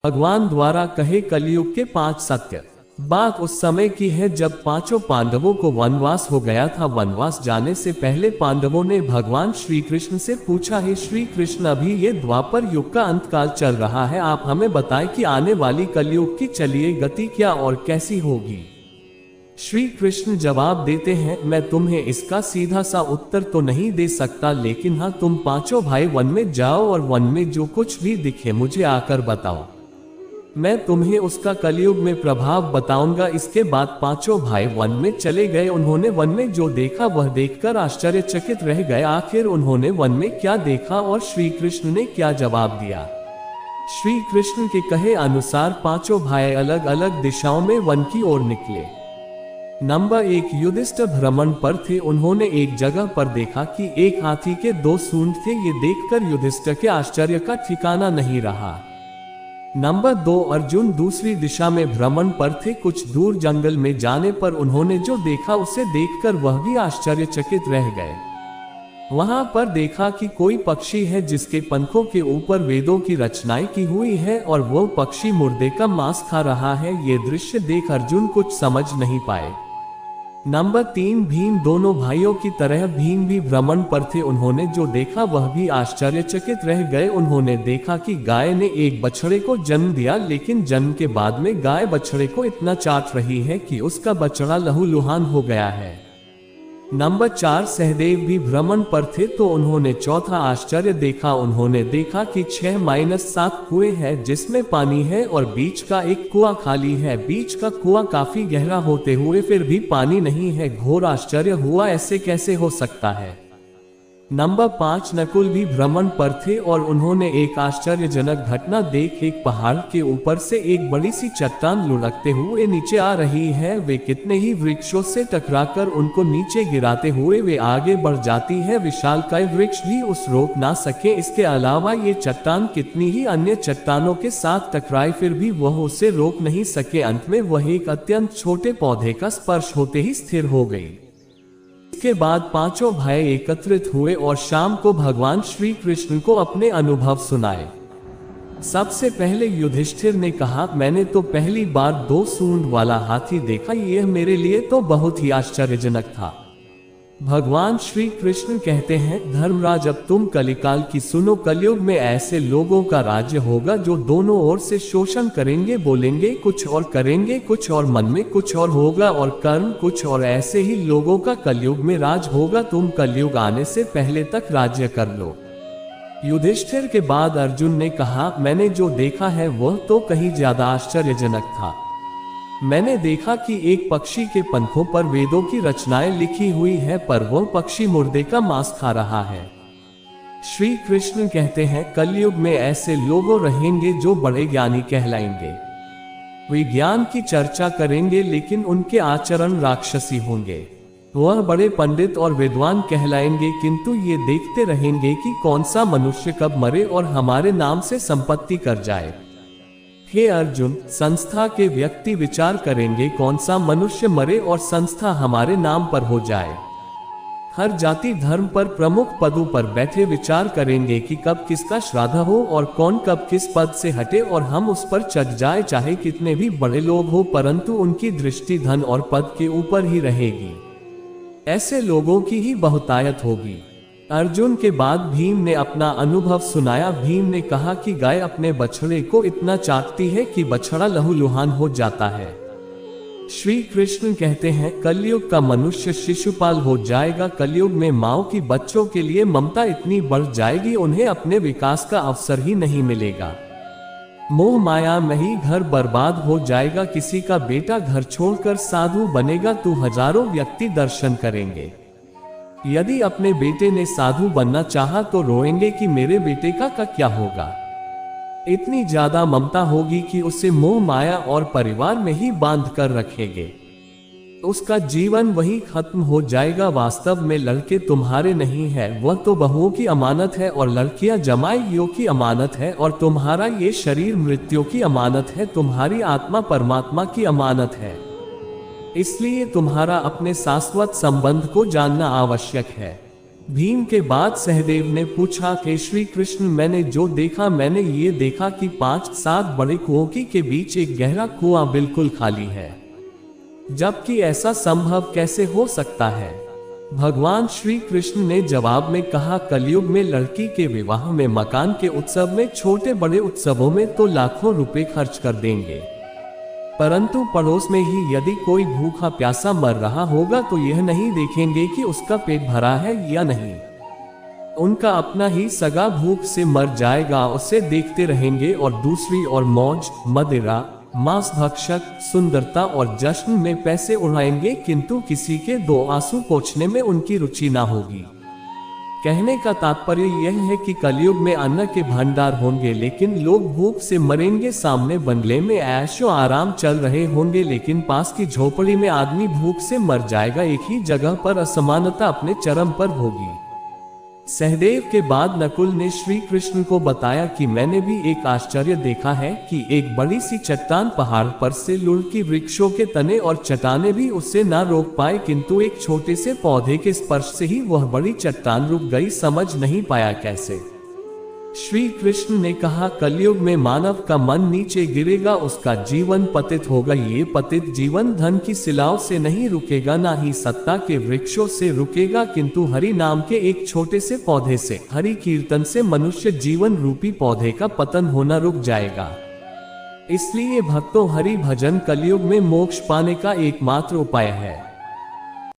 भगवान द्वारा कहे कलयुग के 5 सत्य। बात उस समय की है जब 5 पांडवों को वनवास हो गया था। वनवास जाने से पहले पांडवों ने भगवान श्री कृष्ण से पूछा, हे श्री कृष्ण, अभी ये द्वापर युग का अंतकाल चल रहा है, आप हमें बताएं कि आने वाली कलयुग की चलिए गति क्या और कैसी होगी। श्री कृष्ण जवाब देते हैं, मैं तुम्हें इसका सीधा सा उत्तर तो नहीं दे सकता, लेकिन हाँ, तुम 5 भाई वन में जाओ और वन में जो कुछ भी दिखे मुझे आकर बताओ, मैं तुम्हें उसका कलयुग में प्रभाव बताऊंगा। इसके बाद 5 भाई वन में चले गए। उन्होंने वन में जो देखा वह देखकर आश्चर्यचकित रह गए। आखिर उन्होंने वन में क्या देखा और श्री कृष्ण ने क्या जवाब दिया। श्री कृष्ण के कहे अनुसार 5 भाई अलग अलग दिशाओं में वन की ओर निकले। नंबर 1, युधिष्ठिर भ्रमण पर थे। उन्होंने एक जगह पर देखा कि एक हाथी के 2 सूंड थे। ये देखकर युधिष्ठिर के आश्चर्य का ठिकाना नहीं रहा। नंबर 2, अर्जुन दूसरी दिशा में भ्रमण पर थे। कुछ दूर जंगल में जाने पर उन्होंने जो देखा उसे देखकर वह भी आश्चर्यचकित रह गए। वहां पर देखा कि कोई पक्षी है जिसके पंखों के ऊपर वेदों की रचनाएं की हुई है और वो पक्षी मुर्दे का मांस खा रहा है। ये दृश्य देख अर्जुन कुछ समझ नहीं पाए। नंबर 3, भीम दोनों भाइयों की तरह भीम भी भ्रमण पर थे। उन्होंने जो देखा वह भी आश्चर्यचकित रह गए। उन्होंने देखा कि गाय ने एक बछड़े को जन्म दिया, लेकिन जन्म के बाद में गाय बछड़े को इतना चाट रही है कि उसका बछड़ा लहूलुहान हो गया है। नंबर 4, सहदेव भी भ्रमण पर थे तो उन्होंने चौथा आश्चर्य देखा। उन्होंने देखा कि 6-7 कुएं हैं जिसमें पानी है और बीच का एक कुआं खाली है। बीच का कुआं काफी गहरा होते हुए फिर भी पानी नहीं है। घोर आश्चर्य हुआ, ऐसे कैसे हो सकता है। नंबर 5, नकुल भी भ्रमण पर थे और उन्होंने एक आश्चर्यजनक घटना देख। एक पहाड़ के ऊपर से एक बड़ी सी चट्टान लुढ़कते हुए नीचे आ रही है। वे कितने ही वृक्षों से टकराकर उनको नीचे गिराते हुए वे आगे बढ़ जाती है। विशालकाय वृक्ष भी उस रोक ना सके। इसके अलावा ये चट्टान कितनी ही अन्य चट्टानों के साथ टकराए फिर भी वह उसे रोक नहीं सके। अंत में वह एक अत्यंत छोटे पौधे का स्पर्श होते ही स्थिर हो गई। इसके बाद 5 भाई एकत्रित हुए और शाम को भगवान श्री कृष्ण को अपने अनुभव सुनाए। सबसे पहले युधिष्ठिर ने कहा, मैंने तो पहली बार 2 सूंड वाला हाथी देखा, यह मेरे लिए तो बहुत ही आश्चर्यजनक था। भगवान श्री कृष्ण कहते हैं, धर्मराज अब तुम कलिकाल की सुनो। कलयुग में ऐसे लोगों का राज्य होगा जो दोनों ओर से शोषण करेंगे, बोलेंगे कुछ और करेंगे कुछ और, मन में कुछ और होगा और कर्म कुछ और। ऐसे ही लोगों का कलयुग में राज होगा। तुम कलयुग आने से पहले तक राज्य कर लो। युधिष्ठिर के बाद अर्जुन ने कहा, मैंने जो देखा है वह तो कहीं ज्यादा आश्चर्यजनक था। मैंने देखा कि एक पक्षी के पंखों पर वेदों की रचनाएं लिखी हुई है, पर वह पक्षी मुर्दे का मांस खा रहा है। श्री कृष्ण कहते हैं, कलयुग में ऐसे लोग रहेंगे जो बड़े ज्ञानी कहलाएंगे। वे ज्ञान की चर्चा करेंगे लेकिन उनके आचरण राक्षसी होंगे। वह बड़े पंडित और विद्वान कहलाएंगे किंतु ये देखते रहेंगे कि कौन सा मनुष्य कब मरे और हमारे नाम से संपत्ति कर जाए। हे अर्जुन, संस्था के व्यक्ति विचार करेंगे कौन सा मनुष्य मरे और संस्था हमारे नाम पर हो जाए। हर जाति धर्म पर प्रमुख पदों पर बैठे विचार करेंगे कि कब किसका श्राद्ध हो और कौन कब किस पद से हटे और हम उस पर चढ़ जाए। चाहे कितने भी बड़े लोग हो, परंतु उनकी दृष्टि धन और पद के ऊपर ही रहेगी। ऐसे लोगों की ही बहुतायत होगी। अर्जुन के बाद भीम ने अपना अनुभव सुनाया। भीम ने कहा कि गाय अपने बछड़े को इतना चाटती है कि बछड़ा लहूलुहान हो जाता है। श्री कृष्ण कहते हैं, कलयुग का मनुष्य शिशुपाल हो जाएगा। कलयुग में माओ की बच्चों के लिए ममता इतनी बढ़ जाएगी उन्हें अपने विकास का अवसर ही नहीं मिलेगा। मोह माया में ही घर बर्बाद हो जाएगा। किसी का बेटा घर छोड़कर साधु बनेगा तो हजारों व्यक्ति दर्शन करेंगे। यदि अपने बेटे ने साधु बनना चाहा तो रोएंगे कि मेरे बेटे का क्या होगा। इतनी ज्यादा ममता होगी कि उसे मोह माया और परिवार में ही बांध कर रखेंगे। उसका जीवन वही खत्म हो जाएगा। वास्तव में लड़के तुम्हारे नहीं है, वह तो बहुओं की अमानत है और लड़कियां जमाइयों की अमानत है और तुम्हारा ये शरीर मृत्यु की अमानत है। तुम्हारी आत्मा परमात्मा की अमानत है। इसलिए तुम्हारा अपने शाश्वत संबंध को जानना आवश्यक है। भीम के बाद सहदेव ने पूछा कि श्री कृष्ण, मैंने जो देखा, मैंने ये देखा कि 5-7 बड़े कुओं के बीच एक गहरा कुआं बिल्कुल खाली है, जबकि ऐसा संभव कैसे हो सकता है? भगवान श्री कृष्ण ने जवाब में कहा, कलयुग में लड़की के विवाह में, मकान के उत्सव में, छोटे बड़े उत्सवों में तो लाखों रुपए खर्च कर देंगे, परंतु पड़ोस में ही यदि कोई भूखा प्यासा मर रहा होगा तो यह नहीं देखेंगे कि उसका पेट भरा है या नहीं। उनका अपना ही सगा भूख से मर जाएगा, उसे देखते रहेंगे और दूसरी ओर मौज, मदिरा, मांस भक्षक, सुंदरता और जश्न में पैसे उड़ाएंगे, किंतु किसी के 2 आंसू पोंछने में उनकी रुचि ना होगी। कहने का तात्पर्य यह है कि कलयुग में अन्न के भंडार होंगे लेकिन लोग भूख से मरेंगे, सामने बंगले में ऐशो आराम चल रहे होंगे लेकिन पास की झोपड़ी में आदमी भूख से मर जाएगा। एक ही जगह पर असमानता अपने चरम पर होगी। सहदेव के बाद नकुल ने श्री कृष्ण को बताया कि मैंने भी एक आश्चर्य देखा है कि एक बड़ी सी चट्टान पहाड़ पर से लुढ़की, वृक्षों के तने और चट्टाने भी उसे ना रोक पाए, किंतु एक छोटे से पौधे के स्पर्श से ही वह बड़ी चट्टान रुक गई। समझ नहीं पाया कैसे। श्री कृष्ण ने कहा, कलयुग में मानव का मन नीचे गिरेगा, उसका जीवन पतित होगा। ये पतित जीवन धन की सिलाओं से नहीं रुकेगा, ना ही सत्ता के वृक्षों से रुकेगा, किंतु हरि नाम के एक छोटे से पौधे से, हरि कीर्तन से मनुष्य जीवन रूपी पौधे का पतन होना रुक जाएगा। इसलिए भक्तों, हरि भजन कलयुग में मोक्ष पाने का एकमात्र उपाय है।